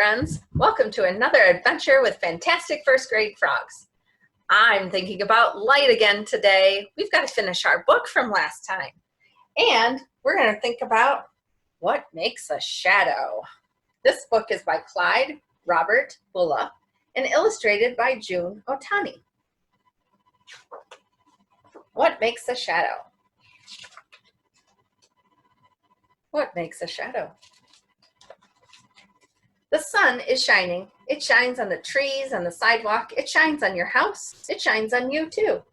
friends. Welcome to another adventure with fantastic first grade frogs. I'm thinking about light again today. We've got to finish our book from last time. And we're going to think about what makes a shadow. This book is by Clyde Robert Bulla and illustrated by June Otani. What makes a shadow? What makes a shadow? The sun is shining. It shines on the trees, on the sidewalk. It shines on your house. It shines on you too.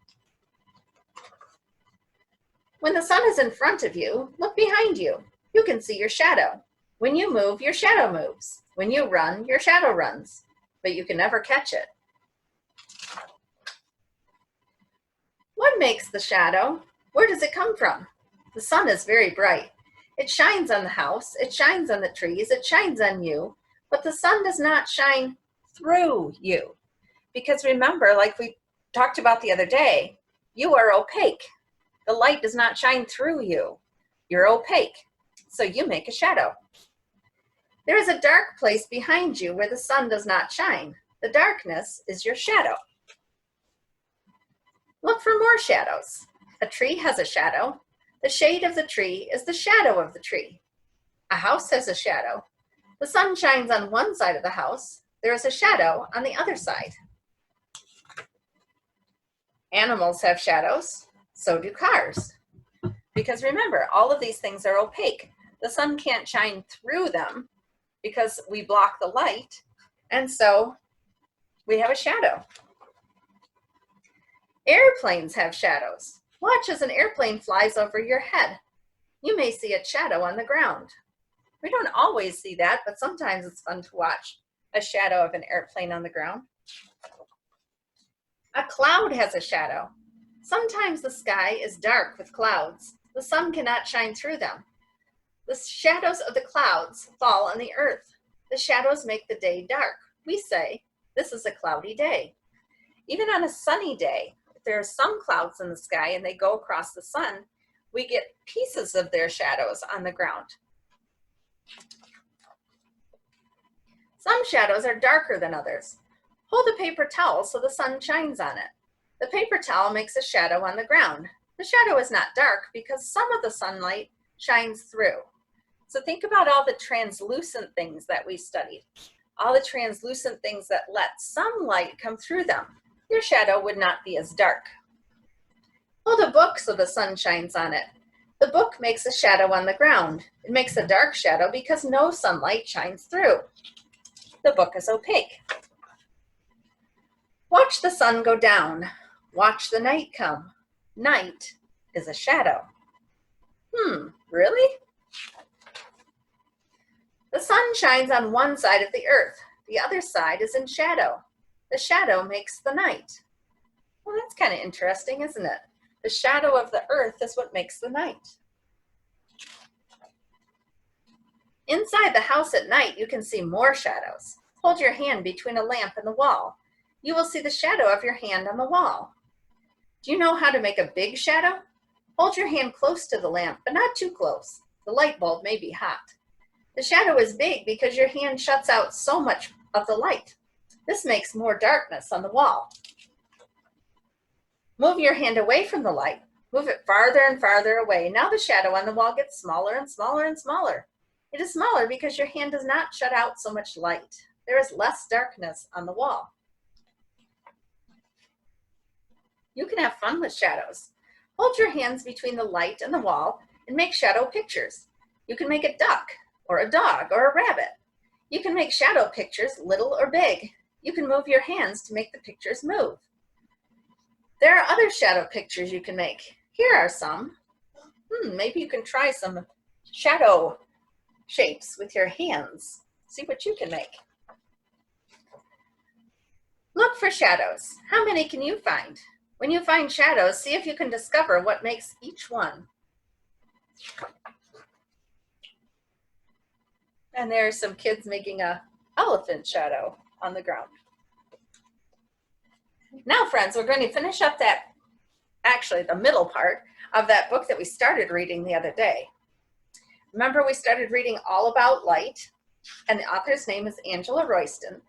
When the sun is in front of you, look behind you. You can see your shadow. When you move, your shadow moves. When you run, your shadow runs, but you can never catch it. What makes the shadow? Where does it come from? The sun is very bright. It shines on the house. It shines on the trees. It shines on you. But the sun does not shine through you. Because remember, like we talked about the other day, you are opaque. The light does not shine through you. You're opaque. So you make a shadow. There is a dark place behind you where the sun does not shine. The darkness is your shadow. Look for more shadows. A tree has a shadow. The shade of the tree is the shadow of the tree. A house has a shadow. The sun shines on one side of the house. There is a shadow on the other side. Animals have shadows. So do cars. Because remember, all of these things are opaque. The sun can't shine through them because we block the light. And so we have a shadow. Airplanes have shadows. Watch as an airplane flies over your head. You may see its shadow on the ground. We don't always see that, but sometimes it's fun to watch a shadow of an airplane on the ground. A cloud has a shadow. Sometimes the sky is dark with clouds. The sun cannot shine through them. The shadows of the clouds fall on the earth. The shadows make the day dark. We say, this is a cloudy day. Even on a sunny day, if there are some clouds in the sky and they go across the sun, we get pieces of their shadows on the ground. Some shadows are darker than others. Hold a paper towel so the sun shines on it. The paper towel makes a shadow on the ground. The shadow is not dark because some of the sunlight shines through. So think about all the translucent things that we studied. All the translucent things that let some light come through them. Your shadow would not be as dark. Hold a book so the sun shines on it. The book makes a shadow on the ground. It makes a dark shadow because no sunlight shines through. The book is opaque. Watch the sun go down. Watch the night come. Night is a shadow. Really? The sun shines on one side of the earth. The other side is in shadow. The shadow makes the night. Well, that's kind of interesting, isn't it? The shadow of the earth is what makes the night. Inside the house at night, you can see more shadows. Hold your hand between a lamp and the wall. You will see the shadow of your hand on the wall. Do you know how to make a big shadow? Hold your hand close to the lamp, but not too close. The light bulb may be hot. The shadow is big because your hand shuts out so much of the light. This makes more darkness on the wall. Move your hand away from the light. Move it farther and farther away. Now the shadow on the wall gets smaller and smaller and smaller. It is smaller because your hand does not shut out so much light. There is less darkness on the wall. You can have fun with shadows. Hold your hands between the light and the wall and make shadow pictures. You can make a duck or a dog or a rabbit. You can make shadow pictures little or big. You can move your hands to make the pictures move. There are other shadow pictures you can make. Here are some. Maybe you can try some shadow shapes with your hands. See what you can make. Look for shadows. How many can you find? When you find shadows, see if you can discover what makes each one. And there are some kids making an elephant shadow on the ground. Now, friends, we're going to finish up the middle part of that book that we started reading the other day. Remember, we started reading all about light. and the author's name is Angela Royston.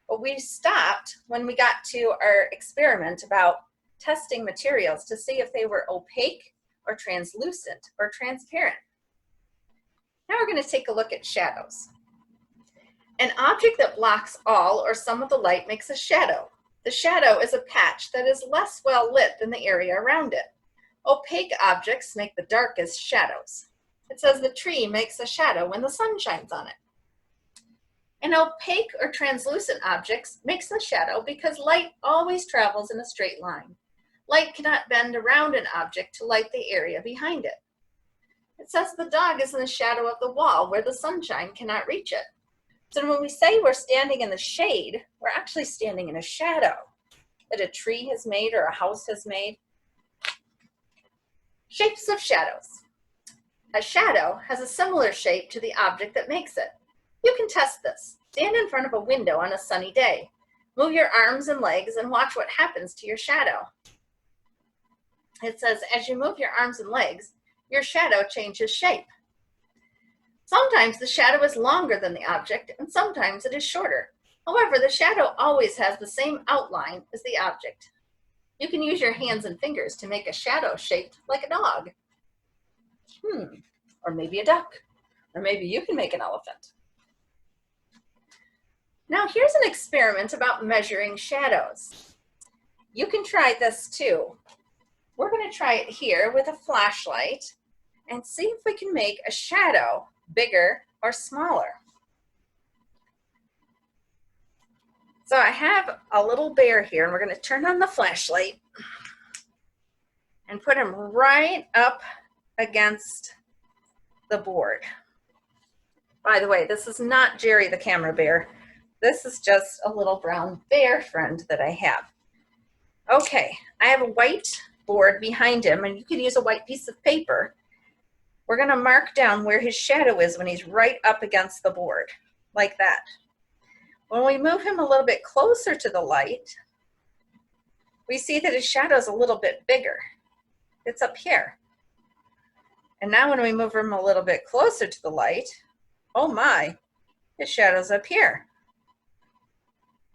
But we stopped when we got to our experiment about testing materials to see if they were opaque or translucent or transparent. Now we're going to take a look at shadows. An object that blocks all or some of the light makes a shadow. The shadow is a patch that is less well lit than the area around it. Opaque objects make the darkest shadows. It says the tree makes a shadow when the sun shines on it. An opaque or translucent object makes the shadow because light always travels in a straight line. Light cannot bend around an object to light the area behind it. It says the dog is in the shadow of the wall where the sunshine cannot reach it. So when we say we're standing in the shade, we're actually standing in a shadow that a tree has made or a house has made. Shapes of shadows. A shadow has a similar shape to the object that makes it. You can test this. Stand in front of a window on a sunny day. Move your arms and legs and watch what happens to your shadow. It says as you move your arms and legs, your shadow changes shape. Sometimes the shadow is longer than the object and sometimes it is shorter. However, the shadow always has the same outline as the object. You can use your hands and fingers to make a shadow shaped like a dog. Or maybe a duck. Or maybe you can make an elephant. Now here's an experiment about measuring shadows. You can try this too. We're going to try it here with a flashlight and see if we can make a shadow bigger or smaller. So I have a little bear here and we're going to turn on the flashlight and put him right up against the board. By the way, this is not Jerry the camera bear. This is just a little brown bear friend that I have. Okay, I have a white board behind him and you can use a white piece of paper. We're going to mark down where his shadow is when he's right up against the board, like that. When we move him a little bit closer to the light, we see that his shadow is a little bit bigger. It's up here. And now when we move him a little bit closer to the light, oh my, his shadow's up here.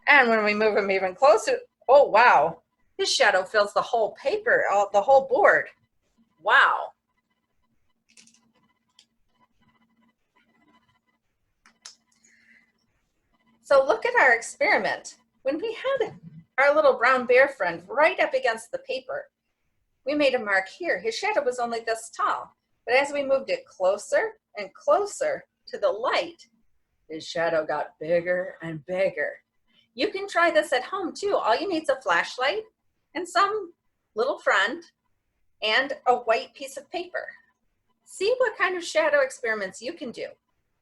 And when we move him even closer, oh wow, his shadow fills the whole paper, the whole board. Wow. So look at our experiment. When we had our little brown bear friend right up against the paper, we made a mark here. His shadow was only this tall. But as we moved it closer and closer to the light, his shadow got bigger and bigger. You can try this at home too. All you need is a flashlight and some little friend and a white piece of paper. See what kind of shadow experiments you can do.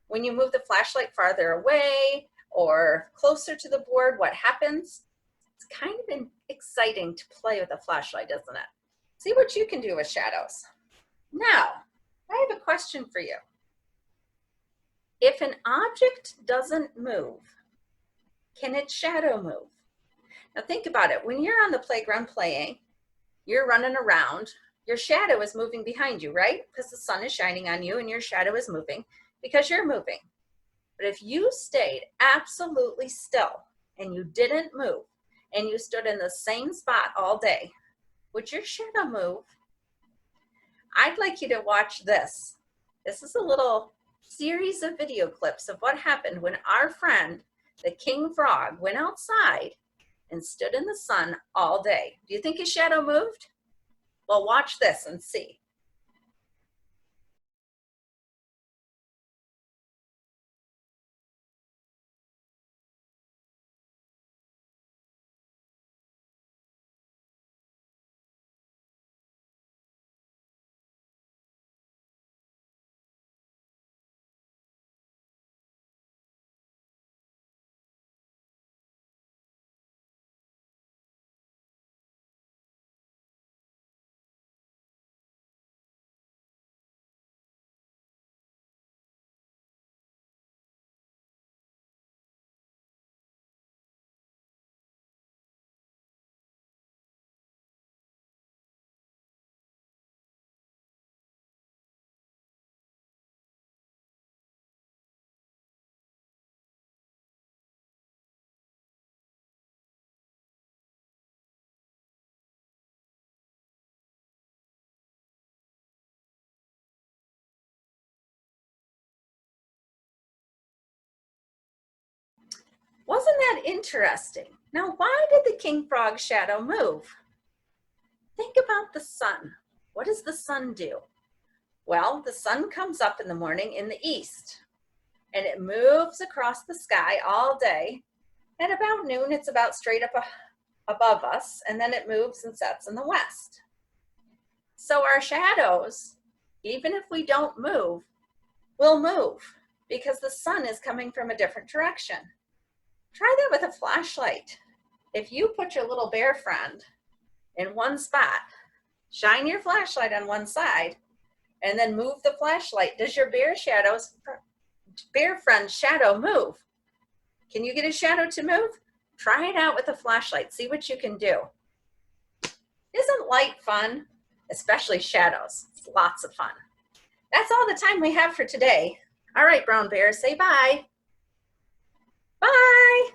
When you move the flashlight farther away or closer to the board, what happens? It's kind of exciting to play with a flashlight, isn't it? See what you can do with shadows. Now, I have a question for you. If an object doesn't move, can its shadow move? Now think about it. When you're on the playground playing, you're running around, your shadow is moving behind you, right? Because the sun is shining on you and your shadow is moving because you're moving. But if you stayed absolutely still and you didn't move and you stood in the same spot all day, would your shadow move? I'd like you to watch this. This is a little series of video clips of what happened when our friend, the king frog, went outside and stood in the sun all day. Do you think his shadow moved? Well, watch this and see. Wasn't that interesting? Now, why did the king frog shadow move? Think about the sun. What does the sun do? Well, the sun comes up in the morning in the east, and it moves across the sky all day. At about noon, it's about straight up above us, and then it moves and sets in the west. So our shadows, even if we don't move, will move because the sun is coming from a different direction. Try that with a flashlight. If you put your little bear friend in one spot, shine your flashlight on one side, and then move the flashlight, does your bear friend's shadow move? Can you get a shadow to move? Try it out with a flashlight. See what you can do. Isn't light fun? Especially shadows. It's lots of fun. That's all the time we have for today. All right, brown bears, say bye. Bye.